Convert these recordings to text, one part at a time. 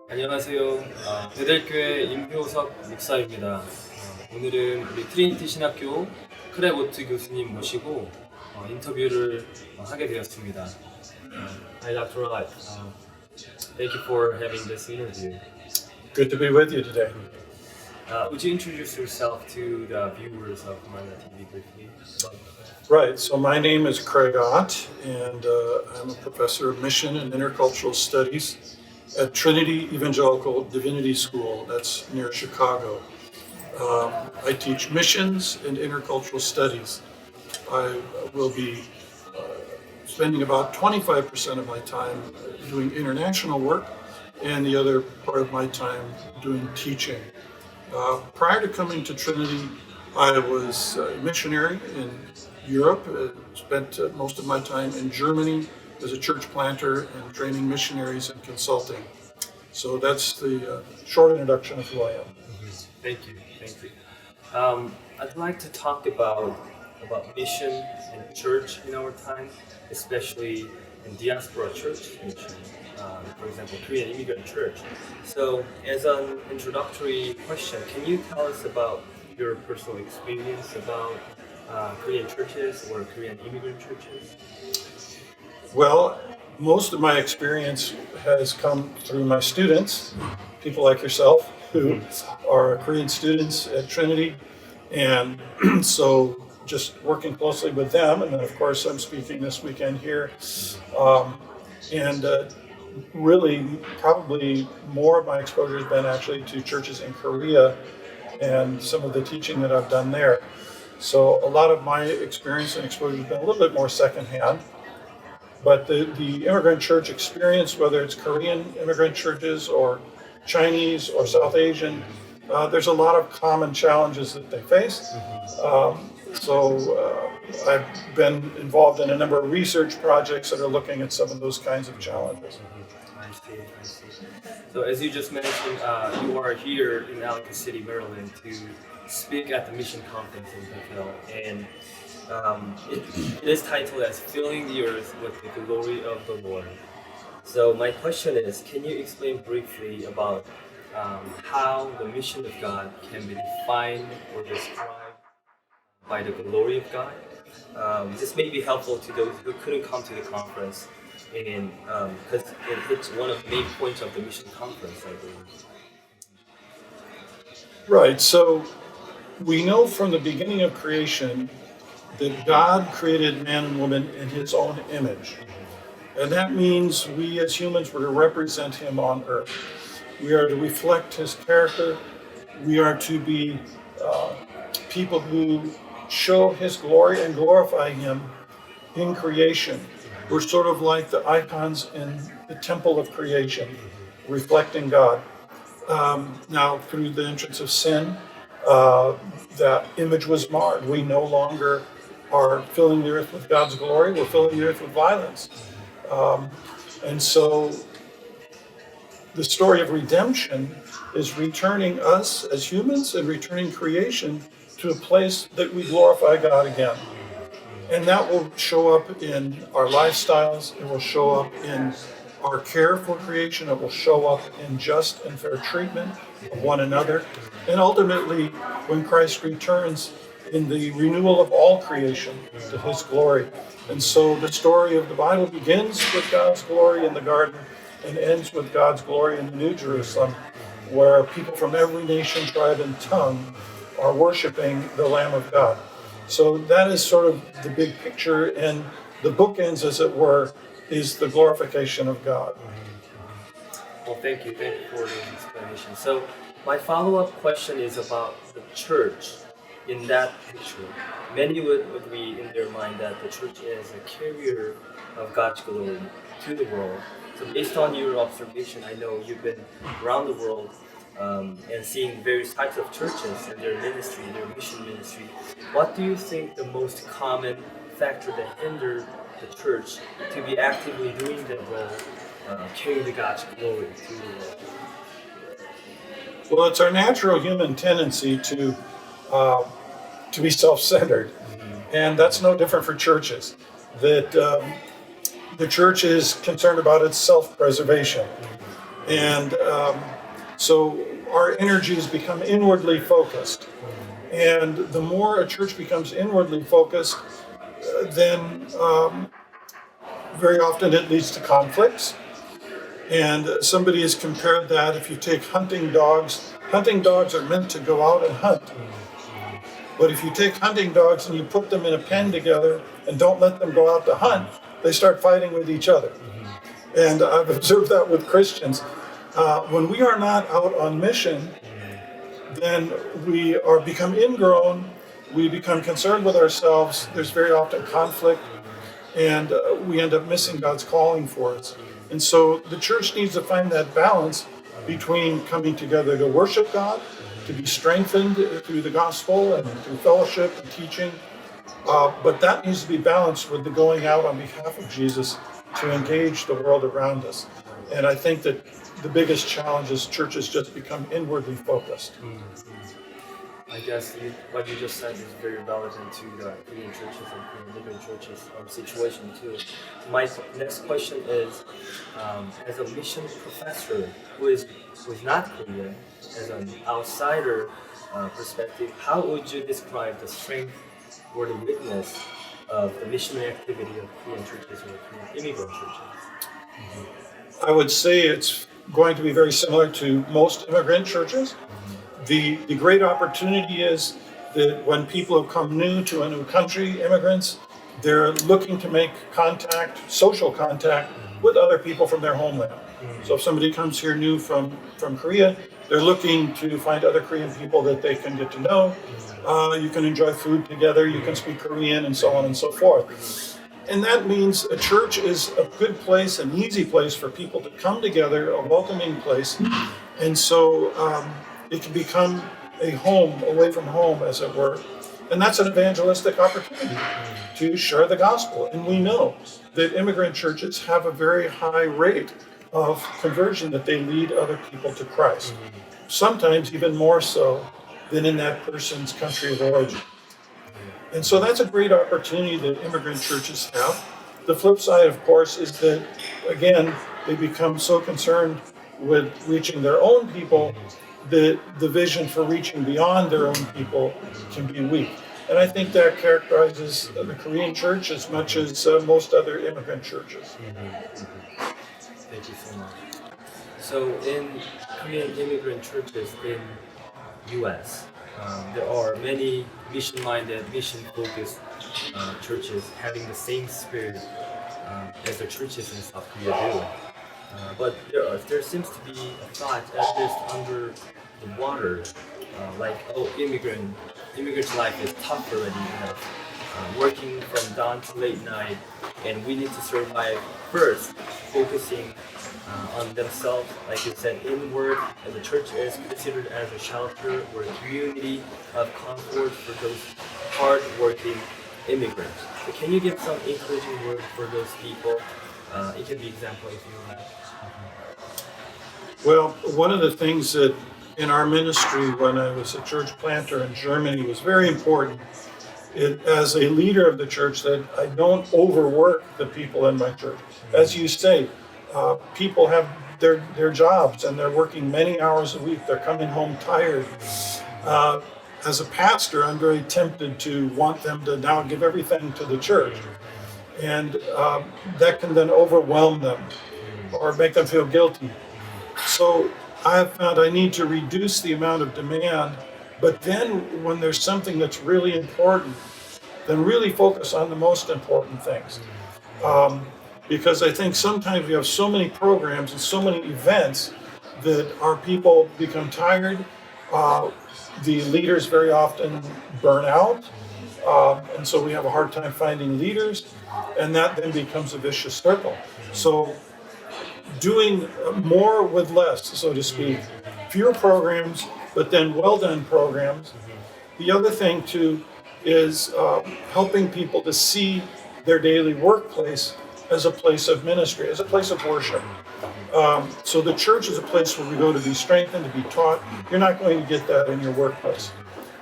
안녕하세요. 베델교회 임효석 목사입니다. 오늘은 우리 트리니티 신학교 크레보트 교수님 모시고 인터뷰를 하게 되었습니다. Hi, Dr. Light. Thank you for having this interview. Good to be with you today. Would you introduce yourself to the viewers of Manna TV briefly? Right, so my name is Craig Ott, and I'm a professor of mission and intercultural studies at Trinity Evangelical Divinity School, that's near Chicago. I teach missions and intercultural studies. I will be spending about 25% of my time doing international work and the other part of my time doing teaching. Prior to coming to Trinity, I was a missionary in Europe, spent most of my time in Germany as a church planter and training missionaries and consulting. So that's the short introduction of who I am. Thank you. I'd like to talk about mission and church in our time, especially in diaspora church mission. For example, Korean immigrant church. So, as an introductory question, can you tell us about your personal experience about Korean churches or Korean immigrant churches? Well, most of my experience has come through my students, people like yourself who are Korean students at Trinity, and so just working closely with them, and then of course I'm speaking this weekend here, and really probably more of my exposure has been actually to churches in Korea and some of the teaching that I've done there. So a lot of my experience and exposure has been a little bit more secondhand. But the immigrant church experience, whether it's Korean immigrant churches or Chinese or South Asian, there's a lot of common challenges that they face. So I've been involved in a number of research projects that are looking at some of those kinds of challenges. I see. So as you just mentioned, you are here in Ellicott City, Maryland, to speak at the mission conference in Bethel, and it is titled as "Filling the Earth with the Glory of the Lord." So my question is, can you explain briefly about how the mission of God can be defined or described by the glory of God? This may be helpful to those who couldn't come to the conference, and because it hits one of the main points of the mission conference, I believe. Right, so we know from the beginning of creation that God created man and woman in his own image. And that means we as humans were to represent him on earth. We are to reflect his character. We are to be people who show his glory and glorify him in creation. We're sort of like the icons in the temple of creation, reflecting God. Now, through the entrance of sin, that image was marred. We no longer are filling the earth with God's glory. We're filling the earth with violence. And so the story of redemption is returning us as humans and returning creation to a place that we glorify God again. And that will show up in our lifestyles. It will show up in our care for creation. It will show up in just and fair treatment of one another. And ultimately, when Christ returns, in the renewal of all creation to his glory. And so the story of the Bible begins with God's glory in the garden and ends with God's glory in the New Jerusalem, where people from every nation, tribe, and tongue are worshiping the Lamb of God. So that is sort of the big picture, and the bookends, as it were, is the glorification of God. Well, thank you for the explanation. So my follow-up question is about the church. In that picture, many would agree in their mind that the church is a carrier of God's glory to the world. So based on your observation, I know you've been around the world and seeing various types of churches and their ministry, their mission ministry. What do you think the most common factor that hindered the church to be actively doing that role, carrying the God's glory to the world? Well, it's our natural human tendency to be self-centered, and that's no different for churches. That the church is concerned about its self-preservation. And so our energies become inwardly focused. And the more a church becomes inwardly focused, then very often it leads to conflicts. And somebody has compared that, if you take hunting dogs are meant to go out and hunt. But if you take hunting dogs and you put them in a pen together and don't let them go out to hunt, they start fighting with each other. And I've observed that with Christians. When we are not out on mission, then we become ingrown, we become concerned with ourselves, there's very often conflict, and we end up missing God's calling for us. And so the church needs to find that balance between coming together to worship God, to be strengthened through the gospel and through fellowship and teaching, but that needs to be balanced with the going out on behalf of Jesus to engage the world around us. And I think that the biggest challenge is churches just become inwardly focused. I guess what you just said is very relevant to the Korean churches and Korean immigrant churches situation too. My next question is, as a mission professor who is not Korean, as an outsider perspective, how would you describe the strength or the witness of the missionary activity of Korean churches or Korean immigrant churches? I would say it's going to be very similar to most immigrant churches. The great opportunity is that when people have come new to a new country, immigrants, they're looking to make contact, social contact, with other people from their homeland. So if somebody comes here new from Korea, they're looking to find other Korean people that they can get to know. You can enjoy food together, you can speak Korean, and so on and so forth. And that means a church is a good place, an easy place for people to come together, a welcoming place. And so it can become a home away from home, as it were. And that's an evangelistic opportunity to share the gospel. And we know that immigrant churches have a very high rate of conversion, that they lead other people to Christ. Sometimes even more so than in that person's country of origin. And so that's a great opportunity that immigrant churches have. The flip side, of course, is that, again, they become so concerned with reaching their own people that the vision for reaching beyond their own people can be weak. And I think that characterizes the Korean church as much as most other immigrant churches. Thank you so much. So in Korean immigrant churches in U.S., there are many mission-minded, mission-focused churches having the same spirit as the churches in South Korea do. But there seems to be a thought, at least under the water, like, immigrant life is tough already enough. Working from dawn to late night, and we need to survive first, focusing on themselves, like you said, inward, and the church is considered as a shelter or a community of comfort for those hard-working immigrants. So can you give some encouraging word for those people? It can be example if you like. Well, one of the things that in our ministry when I was a church planter in Germany was very important, as a leader of the church, that I don't overwork the people in my church. As you say, people have their jobs and they're working many hours a week. They're coming home tired. As a pastor, I'm very tempted to want them to now give everything to the church. And that can then overwhelm them or make them feel guilty. So I have found I need to reduce the amount of demand, but then when there's something that's really important, then really focus on the most important things. Because I think sometimes we have so many programs and so many events that our people become tired. The leaders very often burn out. And so we have a hard time finding leaders, and that then becomes a vicious circle. So doing more with less, so to speak, fewer programs, but then well-done programs. The other thing too is helping people to see their daily workplace as a place of ministry, as a place of worship. So the church is a place where we go to be strengthened, to be taught. You're not going to get that in your workplace.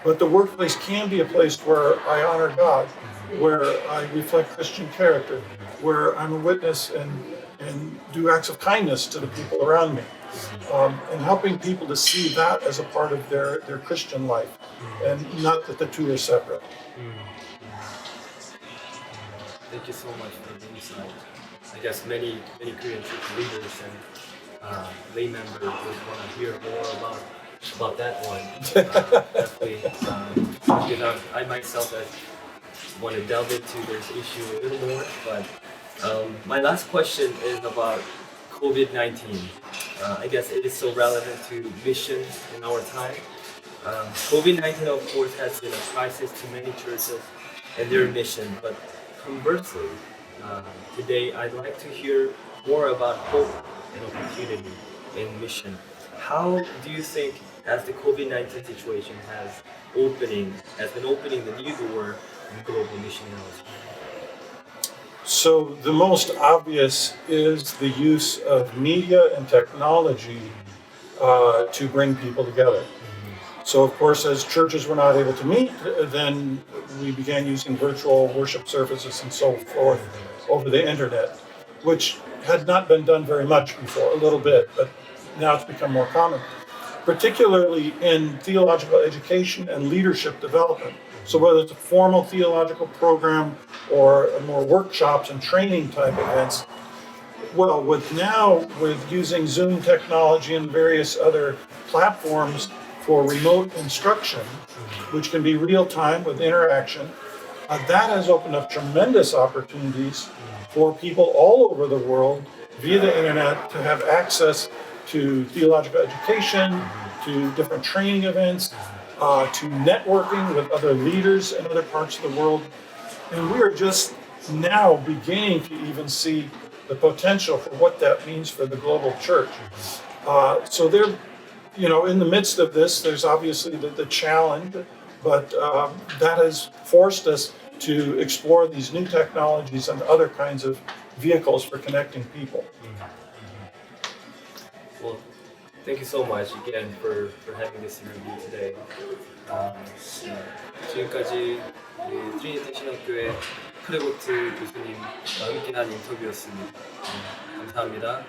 But the workplace can be a place where I honor God where I reflect Christian character, where I'm a witness and do acts of kindness to the people around me, and helping people to see that as a part of their Christian life, and not that the two are separate. Thank you so much for the insight. I guess many Korean church leaders and lay members would want to hear more about that one. Definitely, because I myself want to delve into this issue a little more. But my last question is about COVID-19. I guess it is so relevant to mission in our time. COVID-19, of course, has been a crisis to many churches and their mission. But conversely, today I'd like to hear more about hope and opportunity in mission. How do you think, as the COVID-19 situation has been opening the new door in global mission in our time? So the most obvious is the use of media and technology to bring people together. So of course, as churches were not able to meet, then we began using virtual worship services and so forth over the internet, which had not been done very much before, a little bit, but now it's become more common, particularly in theological education and leadership development. So whether it's a formal theological program or more workshops and training type events, well, with using Zoom technology and various other platforms for remote instruction, which can be real time with interaction, that has opened up tremendous opportunities for people all over the world via the internet to have access to theological education, to different training events, to networking with other leaders in other parts of the world. And we are just now beginning to even see the potential for what that means for the global church. So there, in the midst of this, there's obviously the challenge, but that has forced us to explore these new technologies and other kinds of vehicles for connecting people. Well, thank you so much again for having this interview today. 지금까지 우리 트리니티 신학교의 크레고트 교수님과 함께한 인터뷰였습니다. 감사합니다.